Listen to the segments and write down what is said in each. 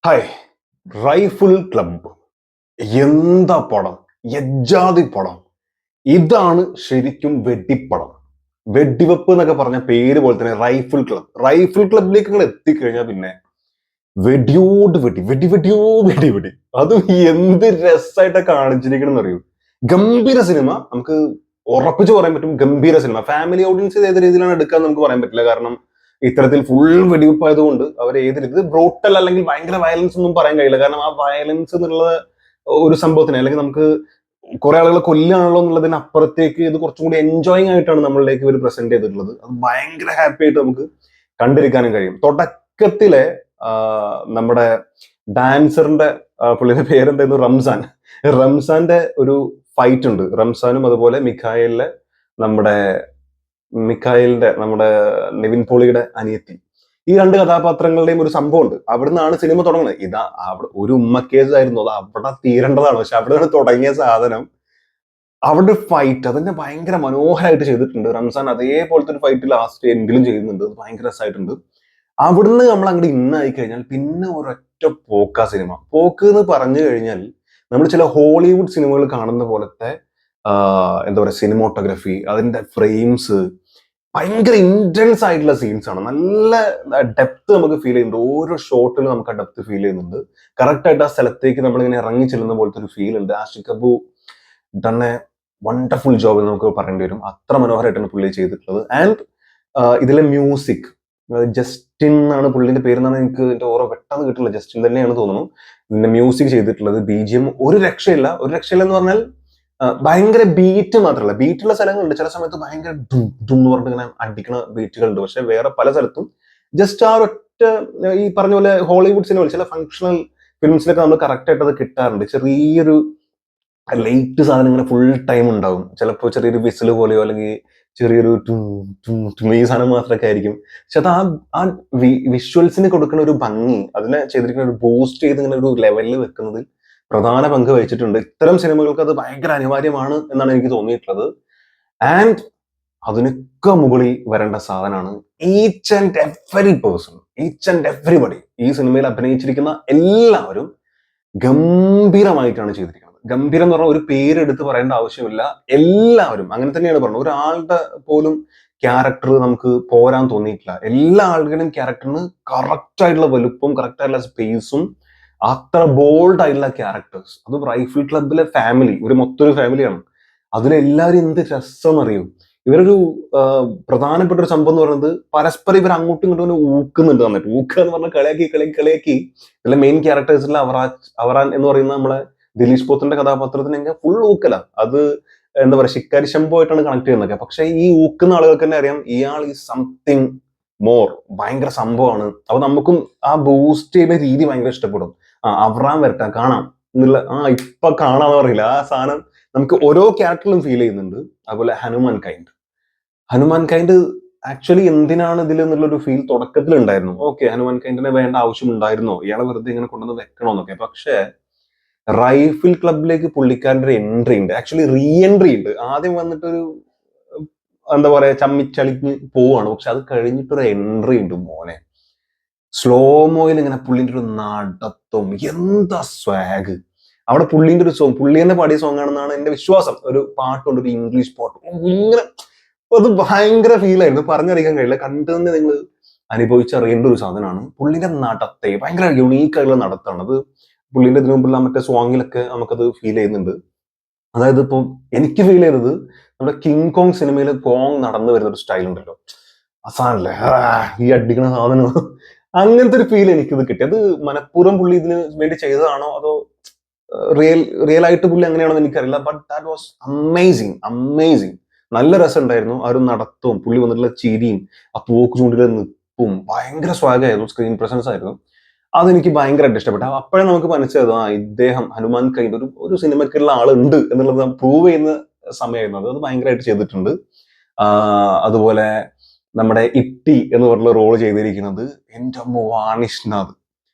Hi. Rifle club എന്താ പടം, എജ്ജാതി പടം. ഇതാണ് ശരിക്കും വെടിപ്പടം. വെടിവെപ്പ് എന്നൊക്കെ പറഞ്ഞ പേര് പോലെ തന്നെ റൈഫിൾ ക്ലബിലേക്ക് നിങ്ങൾ എത്തിക്കഴിഞ്ഞാൽ പിന്നെ വെടിയോട് വെടി വെടി വെടിയോ വെടി വെടി. അതും എന്ത് രസമായിട്ടാ കാണിച്ചിരിക്കണം അറിയൂ. ഗംഭീര സിനിമ. നമുക്ക് ഉറപ്പിച്ച് പറയാൻ പറ്റും, ഗംഭീര സിനിമ. ഫാമിലി ഓഡിയൻസ് ഏത് രീതിയിലാണ് എടുക്കാൻ നമുക്ക് പറയാൻ പറ്റില്ല. കാരണം ഇത്തരത്തിൽ ഫുൾ വെടിവെപ്പ് ആയതുകൊണ്ട് അവർ ഏത് രീതി ബ്രൂട്ടൽ അല്ലെങ്കിൽ ഭയങ്കര വയലൻസ് ഒന്നും പറയാൻ കഴിയില്ല. കാരണം ആ വയലൻസ് എന്നുള്ള ഒരു സംഭവത്തിന്, അല്ലെങ്കിൽ നമുക്ക് കുറെ ആളുകളെ കൊല്ലാണല്ലോ എന്നുള്ളതിന് അപ്പുറത്തേക്ക് ഇത് കുറച്ചും കൂടി എൻജോയിങ് ആയിട്ടാണ് നമ്മളിലേക്ക് ഇവർ പ്രസന്റ് ചെയ്തിട്ടുള്ളത്. അത് ഭയങ്കര ഹാപ്പി ആയിട്ട് നമുക്ക് കണ്ടിരിക്കാനും കഴിയും. തുടക്കത്തിലെ നമ്മുടെ ഡാൻസറിന്റെ പുള്ളിയുടെ പേരെന്തായിരുന്നു, റംസാന്റെ ഒരു ഫൈറ്റ് ഉണ്ട്. റംസാനും അതുപോലെ നമ്മുടെ നിവിൻ പോളിയുടെ അനിയത്തി, ഈ രണ്ട് കഥാപാത്രങ്ങളുടെയും ഒരു സംഭവമുണ്ട്. അവിടുന്നാണ് സിനിമ തുടങ്ങുന്നത്. അവിടെ ഒരു ഉമ്മക്കേസ് ആയിരുന്നു, അത് അവിടെ തീരേണ്ടതാണ്. പക്ഷെ അവിടെയാണ് തുടങ്ങിയ സാധനം. അവിടെ ഫൈറ്റ് അതിന്റെ ഭയങ്കര മനോഹരമായിട്ട് ചെയ്തിട്ടുണ്ട്. റംസാൻ അതേപോലത്തെ ഒരു ഫൈറ്റ് ലാസ്റ്റ് എൻഡിലും ചെയ്യുന്നുണ്ട്. അത് ഭയങ്കര രസമായിട്ടുണ്ട്. അവിടുന്ന് നമ്മൾ അങ്ങോട്ട് ഇന്നായി കഴിഞ്ഞാൽ പിന്നെ ഒരൊറ്റ പോക്കാ സിനിമ. പോക്ക് എന്ന് പറഞ്ഞു കഴിഞ്ഞാൽ നമ്മൾ ചില ഹോളിവുഡ് സിനിമകൾ കാണുന്ന പോലത്തെ എന്താ പറയുക, സിനിമോട്ടോഗ്രഫി, അതിന്റെ ഫ്രെയിംസ്, ഭയങ്കര ഇന്റൻസ് ആയിട്ടുള്ള സീൻസ് ആണ്. നല്ല ഡെപ്ത് നമുക്ക് ഫീൽ ചെയ്യുന്നുണ്ട്. ഓരോ ഷോട്ടിലും നമുക്ക് ആ ഡെപ്ത് ഫീൽ ചെയ്യുന്നുണ്ട്. കറക്റ്റ് ആയിട്ട് ആ സ്ഥലത്തേക്ക് നമ്മളിങ്ങനെ ഇറങ്ങി ചെല്ലുന്ന പോലത്തെ ഒരു ഫീൽ ഉണ്ട്. Aashiq Abu done a wonderful job എന്ന് നമുക്ക് പറയേണ്ടി വരും. അത്ര മനോഹരമായിട്ടാണ് പുള്ളി ചെയ്തിട്ടുള്ളത്. ആൻഡ് ഇതിലെ മ്യൂസിക്, ജസ്റ്റിൻ എന്നാണ് പുള്ളിന്റെ പേരെന്നാണ് എനിക്ക് എന്റെ ഓർമ്മ പെട്ടെന്ന് കിട്ടില്ല. ജസ്റ്റിൻ തന്നെയാണ് തോന്നുന്നു ഇതിന്റെ മ്യൂസിക് ചെയ്തിട്ടുള്ളത്. BGM ഒരു രക്ഷയില്ല എന്ന് പറഞ്ഞാൽ ഭയങ്കര ബീറ്റ് മാത്രമല്ല, ബീറ്റുള്ള സ്ഥലങ്ങളുണ്ട്. ചില സമയത്ത് ഭയങ്കര ഡും ഡും എന്ന് പറഞ്ഞിട്ട് ഇങ്ങനെ അടിക്കണ ബീറ്റുകളുണ്ട്. പക്ഷെ വേറെ പല സ്ഥലത്തും ജസ്റ്റ് ആ ഒറ്റ, ഈ പറഞ്ഞ പോലെ ഹോളിവുഡ് സിനിമകൾ, ചില ഫങ്ഷണൽ ഫിലിംസിലൊക്കെ നമ്മൾ കറക്റ്റ് ആയിട്ട് അത് കിട്ടാറുണ്ട്. ചെറിയൊരു ലൈറ്റ് സാധനം ഇങ്ങനെ ഫുൾ ടൈം ഉണ്ടാവും. ചിലപ്പോൾ ചെറിയൊരു വിസിൽ പോലെയോ അല്ലെങ്കിൽ ചെറിയൊരു ഈ സാധനം മാത്രമൊക്കെ ആയിരിക്കും. പക്ഷെ അത് ആ വിഷ്വൽസിന് കൊടുക്കുന്ന ഒരു ഭംഗി, അതിനെ ചെയ്തിരിക്കുന്ന ഒരു ബൂസ്റ്റ് ചെയ്ത് ഇങ്ങനെ ഒരു ലെവലിൽ വെക്കുന്നതിൽ പ്രധാന പങ്ക് വഹിച്ചിട്ടുണ്ട്. ഇത്തരം സിനിമകൾക്ക് അത് ഭയങ്കര അനിവാര്യമാണ് എന്നാണ് എനിക്ക് തോന്നിയിട്ടുള്ളത്. ആൻഡ് അതിനൊക്കെ മുകളിൽ വരേണ്ട സാധനമാണ് ഈച്ച് ആൻഡ് എവറിബഡി. ഈ സിനിമയിൽ അഭിനയിച്ചിരിക്കുന്ന എല്ലാവരും ഗംഭീരമായിട്ടാണ് ചെയ്തിരിക്കുന്നത്. ഗംഭീരം എന്ന് പറഞ്ഞാൽ ഒരു പേരെടുത്ത് പറയേണ്ട ആവശ്യമില്ല. എല്ലാവരും അങ്ങനെ തന്നെയാണ് പറഞ്ഞത്. ഒരാളുടെ പോലും ക്യാരക്ടർ നമുക്ക് പോരാൻ തോന്നിയിട്ടില്ല. എല്ലാ ആളുകളുടെയും ക്യാരക്ടറിന് കറക്റ്റ് ആയിട്ടുള്ള വലുപ്പവും കറക്റ്റ് ആയിട്ടുള്ള സ്പേസും, അത്ര ബോൾഡ് ആയിട്ടുള്ള ക്യാരക്ടേഴ്സ്. അതും റൈഫിൾ ക്ലബിലെ ഫാമിലി, മൊത്തം ഫാമിലിയാണ്. അതിലെല്ലാവരും എന്ത് രസം അറിയും. ഇവരൊരു പ്രധാനപ്പെട്ട ഒരു സംഭവം എന്ന് പറയുന്നത്, പരസ്പരം ഇവർ അങ്ങോട്ടും ഇങ്ങോട്ടും ഊക്കുന്നുണ്ട്. വന്നിട്ട് ഊക്കുക എന്ന് പറഞ്ഞാൽ കളിയാക്കി ഇതിലെ മെയിൻ ക്യാരക്ടേഴ്സിലെ അവറാൻ എന്ന് പറയുന്ന നമ്മളെ ദിലീഷ് പോത്തിന്റെ കഥാപാത്രത്തിന് ഫുൾ ഊക്കല. അത് എന്താ പറയുക, ശിക്കാരി ശംഭു ആയിട്ടാണ് കണക്ട് ചെയ്യുന്നത്. പക്ഷെ ഈ ഊക്കുന്ന ആളുകൾക്ക് തന്നെ അറിയാം ഇയാൾ ഈ സംതിങ് മോർ, ഭയങ്കര സംഭവമാണ്. അപ്പൊ നമുക്കും ആ ബൂസ്റ്റ് ചെയ്യുന്ന രീതി ഭയങ്കര ഇഷ്ടപ്പെടും. അവറാൻ വരട്ടെ കാണാം എന്നുള്ള, ഇപ്പൊ കാണാന്ന് പറയില്ല, ആ സാധനം നമുക്ക് ഓരോ ക്യാരക്ടറിലും ഫീൽ ചെയ്യുന്നുണ്ട്. അതുപോലെ ഹനുമാൻ കൈൻഡ് ആക്ച്വലി എന്തിനാണ് ഇതിൽ എന്നുള്ളൊരു ഫീൽ തുടക്കത്തിൽ ഉണ്ടായിരുന്നു. ഓക്കെ, ഹനുമാൻ കൈൻഡിനെ വേണ്ട ആവശ്യം ഉണ്ടായിരുന്നോ, ഇയാളെ വെറുതെ ഇങ്ങനെ കൊണ്ടുവന്ന് വെക്കണോന്നൊക്കെ. പക്ഷെ റൈഫിൾ ക്ലബിലേക്ക് പുള്ളിക്കാരൻ്റെ ഒരു എൻട്രി ഉണ്ട്, ആക്ച്വലി റീ എൻട്രി ഉണ്ട്. ആദ്യം വന്നിട്ടൊരു എന്താ പറയാ ചമ്മിച്ചളിഞ്ഞ് പോവാണ്. പക്ഷെ അത് കഴിഞ്ഞിട്ടൊരു എൻട്രി ഉണ്ട് മോനെ. സ്ലോമോയിൽ ഇങ്ങനെ പുള്ളിന്റെ ഒരു നടത്തം, എന്താ സ്വാഗ്. അവിടെ പുള്ളിന്റെ ഒരു സോങ്, പുള്ളി തന്നെ പാടിയ സോങ് ആണെന്നാണ് എന്റെ വിശ്വാസം. ഒരു പാട്ടുണ്ട്, ഒരു ഇംഗ്ലീഷ് പാട്ട്. ഇങ്ങനെ അത് ഭയങ്കര ഫീൽ ആയിരുന്നു, പറഞ്ഞറിയിക്കാൻ കഴിയില്ല. കണ്ടു തന്നെ നിങ്ങൾ അനുഭവിച്ചറിയേണ്ട ഒരു സാധനമാണ്. പുള്ളിന്റെ നടത്തെ ഭയങ്കര യുണീക്ക് ആയിട്ടുള്ള നടത്താണ് അത്. പുള്ളിന്റെ ഇതിനു മുമ്പുള്ള മറ്റേ സോങ്ങിലൊക്കെ നമുക്കത് ഫീൽ ചെയ്യുന്നുണ്ട്. അതായത് ഇപ്പം എനിക്ക് ഫീൽ ചെയ്തത്, നമ്മുടെ കിങ് കോങ് സിനിമയിൽ കോങ് നടന്നു വരുന്ന ഒരു സ്റ്റൈൽ ഉണ്ടല്ലോ, ആ സാധനല്ലേ, ഈ അടിക്കണ സാധനം, അങ്ങനത്തെ ഒരു ഫീൽ എനിക്കിത് കിട്ടി. അത് മനഃപൂർവ്വം പുള്ളി ഇതിന് വേണ്ടി ചെയ്തതാണോ അതോ റിയൽ ആയിട്ട് പുള്ളി അങ്ങനെയാണോ എനിക്കറിയില്ല. But that was amazing. നല്ല രസം ഉണ്ടായിരുന്നു. ആ ഒരു നടത്തവും പുള്ളി വന്നിട്ടുള്ള ചിരിയും ആ പോക്ക് ചൂണ്ടിലെ നിപ്പും ഭയങ്കര സ്വാഗായിരുന്നു. സ്ക്രീൻ പ്രസൻസ് ആയിരുന്നു. അതെനിക്ക് ഭയങ്കരമായിട്ട് ഇഷ്ടപ്പെട്ടു. അപ്പോഴേ നമുക്ക് മനസ്സിലായത് ഇദ്ദേഹം ഹനുമാൻ കൈൻഡ് ഒരു സിനിമയ്ക്കുള്ള ആളുണ്ട് എന്നുള്ളത് പ്രൂവ് ചെയ്യുന്ന സമയമായിരുന്നു. അത് ഭയങ്കരമായിട്ട് ചെയ്തിട്ടുണ്ട്. അതുപോലെ നമ്മുടെ ഇട്ടി എന്ന് പറഞ്ഞ റോൾ ചെയ്തിരിക്കുന്നത് എൻ്റെ അമ്മ വാണിഷ്നാഥ്.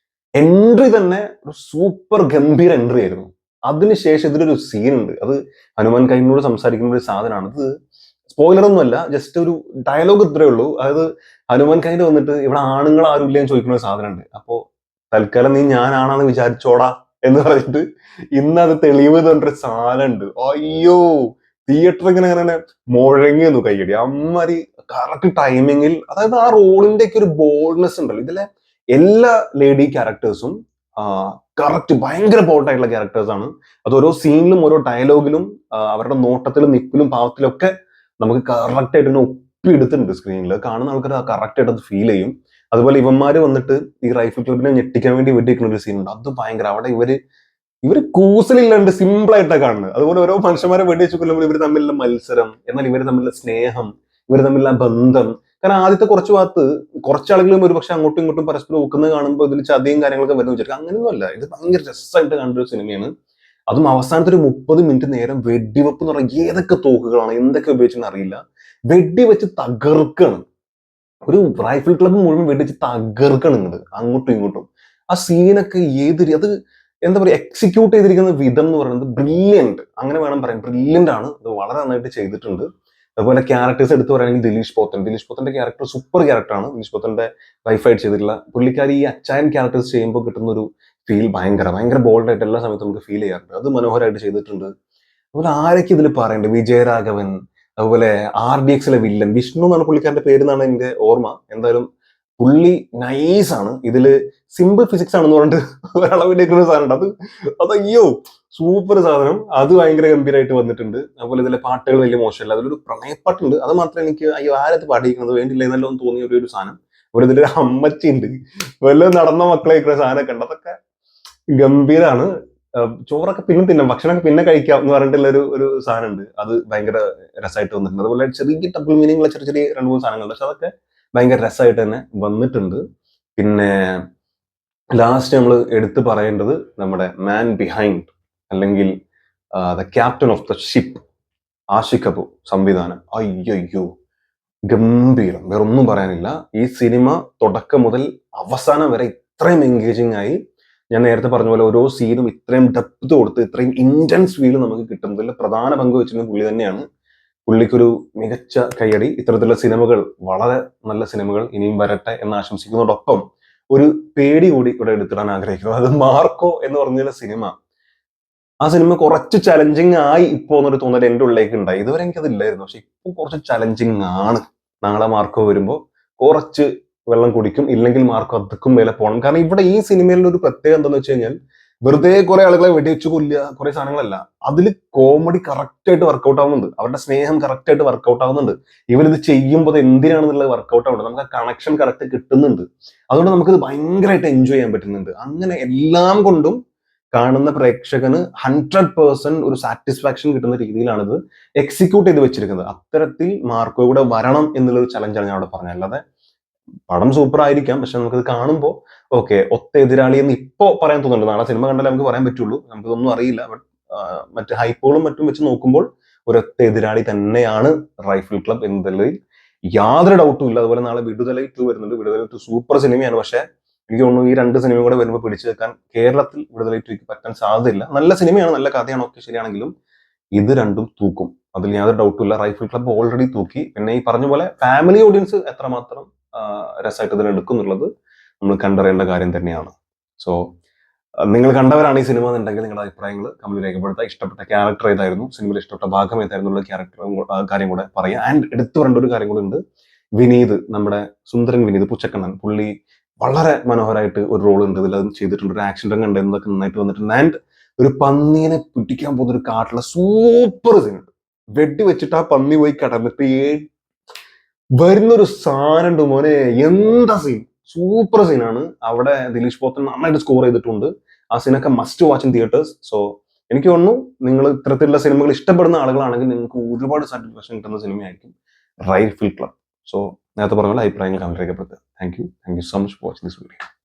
എൻട്രി തന്നെ ഒരു സൂപ്പർ ഗംഭീര എൻട്രി ആയിരുന്നു. അതിനുശേഷം ഇതിലൊരു സീൻ ഉണ്ട്. അത് ഹനുമാൻ കൈനോട് സംസാരിക്കുന്ന ഒരു സാധനമാണ്. ഇത് സ്പോയിലർ ഒന്നുമല്ല, ജസ്റ്റ് ഒരു ഡയലോഗ് ഇത്രയേ ഉള്ളൂ. അതായത് ഹനുമാൻ കൈൻഡ് വന്നിട്ട് ഇവിടെ ആണുങ്ങൾ ആരും ഇല്ലെന്ന് ചോദിക്കുന്ന ഒരു സാധനമുണ്ട്. അപ്പോ തൽക്കാലം നീ ഞാനാണെന്ന് വിചാരിച്ചോടാ എന്ന് പറഞ്ഞിട്ട് ഇന്ന് അത് തെളിവ് എന്ന് പറഞ്ഞൊരു സാധനം ഉണ്ട്. അയ്യോ, തിയേറ്റർ ഇങ്ങനെ ഇങ്ങനെ മുഴങ്ങിയെന്നു കയ്യടി. അമ്മാതിരി കറക്റ്റ് ടൈമിങ്ങിൽ, അതായത് ആ റോളിന്റെ ഒക്കെ ഒരു ബോൾഡ്നെസ് ഉണ്ടല്ലോ ഇതിലെ എല്ലാ ലേഡി ക്യാരക്ടേഴ്സും കറക്റ്റ് ഭയങ്കര ബോൾഡ് ആയിട്ടുള്ള ക്യാരക്ടേഴ്സ് ആണ്. അത് ഓരോ സീനിലും ഓരോ ഡയലോഗിലും അവരുടെ നോട്ടത്തിലും നിപ്പിലും പാവത്തിലും ഒക്കെ നമുക്ക് കറക്റ്റ് ആയിട്ട് ഒപ്പി എടുത്തിട്ടുണ്ട് സ്ക്രീനിൽ. കാണുന്ന ആൾക്കാർ കറക്റ്റ് ആയിട്ട് അത് ഫീൽ ചെയ്യും. അതുപോലെ ഇവന്മാര് വന്നിട്ട് ഈ റൈഫിൾ ക്ലബിനെ ഞെട്ടിക്കാൻ വേണ്ടി വെടിവെക്കുന്ന ഒരു സീൻ ഉണ്ട്. അത് ഭയങ്കര, അവിടെ ഇവര് കൂസലില്ലാണ്ട് സിമ്പിൾ ആയിട്ടാണ് കാണുന്നത്. അതുപോലെ ഓരോ മനുഷ്യന്മാരെ വെടിവെച്ച് കൊല്ലുമ്പോൾ ഇവർ തമ്മിലുള്ള മത്സരം, എന്നാൽ ഇവർ തമ്മിലുള്ള സ്നേഹം, ഇവർ തമ്മിലുള്ള ബന്ധം. കാരണം ആദ്യത്തെ കുറച്ച് ഭാഗത്ത് കുറച്ചാളുകളും ഒരു പക്ഷെ അങ്ങോട്ടും ഇങ്ങോട്ടും പരസ്പരം ഒക്കുന്നത് കാണുമ്പോൾ ഇതിൽ ചതിയും കാര്യങ്ങളൊക്കെ വരുന്ന വിചാരിക്കും. അങ്ങനെയൊന്നും അല്ല, ഇത് ഭയങ്കര രസമായിട്ട് കാണുന്ന ഒരു സിനിമയാണ്. അതും അവസാനത്തെ ഒരു 30 മിനിറ്റ് നേരം വെടിവെപ്പ് എന്ന് പറഞ്ഞാൽ ഏതൊക്കെ തോക്കുകളാണ് എന്തൊക്കെ ഉപയോഗിച്ചെന്ന് അറിയില്ല, വെടിവെച്ച് തകർക്കാണ്. ഒരു റൈഫിൾ ക്ലബ് മുഴുവൻ വെടിച്ച് തകർക്കാണ് ഇങ്ങോട്ട് അങ്ങോട്ടും ഇങ്ങോട്ടും. ആ സീനൊക്കെ അത് എന്താ പറയുക, എക്സിക്യൂട്ട് ചെയ്തിരിക്കുന്ന വിധം എന്ന് പറയുന്നത് ബ്രില്യന്റ്, അങ്ങനെ വേണം പറയാൻ. ബ്രില്യന്റ് ആണ്, അത് വളരെ നന്നായിട്ട് ചെയ്തിട്ടുണ്ട്. അതുപോലെ ക്യാരക്ടേഴ്സ് എടുത്ത് പറയുകയാണെങ്കിൽ ദിലീഷ് പോത്തന്റെ ക്യാരക്ടർ സൂപ്പർ ക്യാരക്ടറാണ്. ദിലീഷ് പോത്തന്റെ വൈഫായിട്ട് ചെയ്തിട്ടുള്ള പുള്ളിക്കാരി ഈ അച്ചായൻ ക്യാരക്ടേഴ്സ് ചെയ്യുമ്പോൾ കിട്ടുന്ന ഒരു ഫീൽ ഭയങ്കര ഭയങ്കര ബോൾഡ് ആയിട്ട് എല്ലാ സമയത്തും നമുക്ക് ഫീൽ ചെയ്യാറുണ്ട്. അത് മനോഹരമായിട്ട് ചെയ്തിട്ടുണ്ട്. അതുപോലെ ആരൊക്കെ ഇതിൽ പറയണ്ടേ, വിജയരാഘവൻ, അതുപോലെ RDXലെ വില്ലൻ വിഷ്ണു എന്നാണ് പുള്ളിക്കാരന്റെ പേര് എന്നാണ് എന്റെ ഓർമ്മ. എന്തായാലും പുള്ളി നൈസാണ്. ഇതില് സിമ്പിൾ ഫിസിക്സ് ആണെന്ന് പറഞ്ഞിട്ട് ഒരളവിലേക്ക് ഒരു സാധനം ഉണ്ട്, അതയ്യോ സൂപ്പർ സാധനം. അത് ഭയങ്കര ഗംഭീരമായിട്ട് വന്നിട്ടുണ്ട്. അതുപോലെ ഇതിലെ പാട്ടുകൾ വലിയ മോശമല്ല. അതിലൊരു പ്രണയപ്പാട്ടുണ്ട്, അത് മാത്രമേ എനിക്ക് അയ്യോ ആരത് പാടിയിരിക്കുന്നത് വേണ്ടില്ല എന്നല്ലോ തോന്നിയ ഒരു സാധനം. അതുപോലെ ഇതിലൊരു അമ്മച്ചി ഉണ്ട്, വല്ല നടന്ന മക്കളെ സാധനമൊക്കെ ഉണ്ട്, അതൊക്കെ ഗംഭീരാണ്. ചോറൊക്കെ പിന്നെ തിന്നാം, ഭക്ഷണമൊക്കെ പിന്നെ കഴിക്കാം എന്ന് പറഞ്ഞിട്ടുള്ള ഒരു സാധനം ഉണ്ട്, അത് ഭയങ്കര രസമായിട്ട് വന്നിട്ടുണ്ട്. അതുപോലെ ചെറിയ ഡബിൾ മീനിങ് ഉള്ള ചെറിയ ചെറിയ 2-3 സാധനങ്ങളുണ്ട്, പക്ഷെ അതൊക്കെ ഭയങ്കര രസമായിട്ട് തന്നെ വന്നിട്ടുണ്ട്. പിന്നെ ലാസ്റ്റ് നമ്മൾ എടുത്തു പറയേണ്ടത് നമ്മുടെ മാൻ ബിഹൈൻഡ്, അല്ലെങ്കിൽ the captain of the ship, Ashiq Kapoor സംവിധാനം. അയ്യോ ഗംഭീരം, വേറൊന്നും പറയാനില്ല. ഈ സിനിമ തുടക്കം മുതൽ അവസാനം വരെ ഇത്രയും എൻഗേജിങ് ആയി. ഞാൻ നേരത്തെ പറഞ്ഞ പോലെ ഓരോ സീനും ഇത്രയും ഡെപ്ത് കൊടുത്ത് ഇത്രയും ഇന്റൻസ് ഫീൽ നമുക്ക് കിട്ടുന്നതിൽ പ്രധാന പങ്ക് വെച്ചിരുന്നത് പുള്ളി തന്നെയാണ്. പുള്ളിക്കൊരു മികച്ച കയ്യടി. ഇത്തരത്തിലുള്ള സിനിമകൾ, വളരെ നല്ല സിനിമകൾ ഇനിയും വരട്ടെ എന്ന് ആശംസിക്കുന്നതോടൊപ്പം ഒരു പേടി കൂടി ഇവിടെ എടുത്തിടാൻ ആഗ്രഹിക്കുന്നു. അത് മാർക്കോ എന്ന് പറഞ്ഞ സിനിമ, ആ സിനിമ കുറച്ച് ചലഞ്ചിങ് ആയി ഇപ്പോ എന്നൊരു തോന്നൽ എന്റെ ഉള്ളിലേക്ക് ഉണ്ടായി. ഇതുവരെ എനിക്കതില്ലായിരുന്നു, പക്ഷെ ഇപ്പൊ കുറച്ച് ചലഞ്ചിങ് ആണ്. നാളെ മാർക്കോ വരുമ്പോ കുറച്ച് വെള്ളം കുടിക്കും, ഇല്ലെങ്കിൽ മാർക്കോ അതുക്കും മേലെ പോകണം. കാരണം ഇവിടെ ഈ സിനിമയിലുള്ള ഒരു പ്രത്യേകത എന്താണെന്ന് വെച്ച് കഴിഞ്ഞാൽ, വെറുതെ കുറെ ആളുകളെ വെടിവെച്ച് കൊല്ലുക, കുറെ സാധനങ്ങളല്ല, അതിൽ കോമഡി കറക്റ്റ് ആയിട്ട് വർക്കൗട്ട് ആവുന്നുണ്ട്, അവരുടെ സ്നേഹം കറക്റ്റ് ആയിട്ട് വർക്കൗട്ട് ആവുന്നുണ്ട്, ഇവരിത് ചെയ്യുമ്പോൾ അത് എന്തിനാണെന്നുള്ളത് വർക്കൗട്ട് ആവുന്നുണ്ട്, നമുക്ക് ആ കണക്ഷൻ കറക്റ്റ് കിട്ടുന്നുണ്ട്. അതുകൊണ്ട് നമുക്കിത് ഭയങ്കരമായിട്ട് എൻജോയ് ചെയ്യാൻ പറ്റുന്നുണ്ട്. അങ്ങനെ എല്ലാം കൊണ്ടും കാണുന്ന പ്രേക്ഷകന് 100% ഒരു സാറ്റിസ്ഫാക്ഷൻ കിട്ടുന്ന രീതിയിലാണ് ഇത് എക്സിക്യൂട്ട് ചെയ്ത് വെച്ചിരിക്കുന്നത്. അത്തരത്തിൽ മാർക്കോ കൂടെ വരണം എന്നുള്ളൊരു ചലഞ്ചാണ് ഞാൻ അവിടെ പറഞ്ഞത്. അല്ലാതെ പടം സൂപ്പർ ആയിരിക്കാം, പക്ഷെ നമുക്കത് കാണുമ്പോൾ ഓക്കെ ഒത്ത എതിരാളി എന്ന് ഇപ്പോ പറയാൻ തോന്നുന്നുണ്ട്. നാളെ സിനിമ കണ്ടാലേ നമുക്ക് പറയാൻ പറ്റുള്ളൂ, നമുക്കിതൊന്നും അറിയില്ല. ബട്ട് മറ്റ് ഹൈപ്പുകളും മറ്റും വെച്ച് നോക്കുമ്പോൾ ഒരൊറ്റ എതിരാളി തന്നെയാണ് റൈഫിൾ ക്ലബ് എന്നതിൽ യാതൊരു ഡൗട്ടും ഇല്ല. അതുപോലെ നാളെ വിടുതലൈ 2 വരുന്നുണ്ട്. വിടുതലൈ 2 സൂപ്പർ സിനിമയാണ്. പക്ഷെ എനിക്ക് തോന്നുന്നു ഈ 2 സിനിമയും കൂടെ വരുമ്പോൾ പിടിച്ചു വെക്കാൻ കേരളത്തിൽ വിടുതലൈ 2 പറ്റാൻ സാധ്യതയില്ല. നല്ല സിനിമയാണ്, നല്ല കഥയാണ്, ഒക്കെ ശരിയാണെങ്കിലും ഇത് രണ്ടും തൂക്കും, അതിൽ യാതൊരു ഡൗട്ടും ഇല്ല. റൈഫിൾ ക്ലബ് ഓൾറെഡി തൂക്കി. പിന്നെ ഈ പറഞ്ഞ പോലെ ഫാമിലി ഓഡിയൻസ് എത്രമാത്രം രസമായിട്ട് ഇതിനെ എടുക്കും എന്നുള്ളത് നമ്മൾ കണ്ടറിയേണ്ട കാര്യം തന്നെയാണ്. സോ നിങ്ങൾ കണ്ടവരാണ് ഈ സിനിമ എന്നുണ്ടെങ്കിൽ നിങ്ങളുടെ അഭിപ്രായങ്ങൾ കമന്റ് രേഖപ്പെടുത്തുക. ഇഷ്ടപ്പെട്ട ക്യാരക്ടർ ഏതായിരുന്നു, സിനിമയിൽ ഇഷ്ടപ്പെട്ട ഭാഗം ഏതായിരുന്നു, കാര്യം കൂടെ പറയാം. ആൻഡ് എടുത്തു പറയേണ്ട ഒരു കാര്യം കൂടെ ഉണ്ട്. വിനീത്, നമ്മുടെ സുന്ദരൻ വിനീത് പുച്ചക്കണ്ണൻ, പുള്ളി വളരെ മനോഹരമായിട്ട് ഒരു റോൾ ഉണ്ട് ഇതിൽ, അത് ചെയ്തിട്ടുണ്ട്. ഒരു ആക്ഷൻ രംഗം ഉണ്ട്, എന്നൊക്കെ നന്നായിട്ട് വന്നിട്ടുണ്ട്. ആൻഡ് ഒരു പന്നീനെ പിടിക്കാൻ പോകുന്ന ഒരു കാട്ടിലെ സൂപ്പർ സീൻ ഉണ്ട്. വെടി വെച്ചിട്ട് ആ പന്നി പോയി കടന്നിട്ട് വരുന്നൊരു സാധനം ഉണ്ട് മോനെ, എന്താ സീൻ, സൂപ്പർ സീനാണ്. അവിടെ ദിലീഷ് പോത്തൻ നന്നായിട്ട് സ്കോർ ചെയ്തിട്ടുണ്ട്. ആ സീനൊക്കെ must watch in theatres. So എനിക്ക് തോന്നുന്നു നിങ്ങൾ ഇത്തരത്തിലുള്ള സിനിമകൾ ഇഷ്ടപ്പെടുന്ന ആളുകളാണെങ്കിൽ നിങ്ങൾക്ക് ഒരുപാട് സാറ്റിസ്ഫാക്ഷൻ കിട്ടുന്ന സിനിമയായിരിക്കും റൈഫിൾ ക്ലബ്. സോ നേരത്തെ പറഞ്ഞ പോലെ അഭിപ്രായങ്ങൾ കമന്റ് രേഖപ്പെടുത്തുക. Thank you so much for watching this video.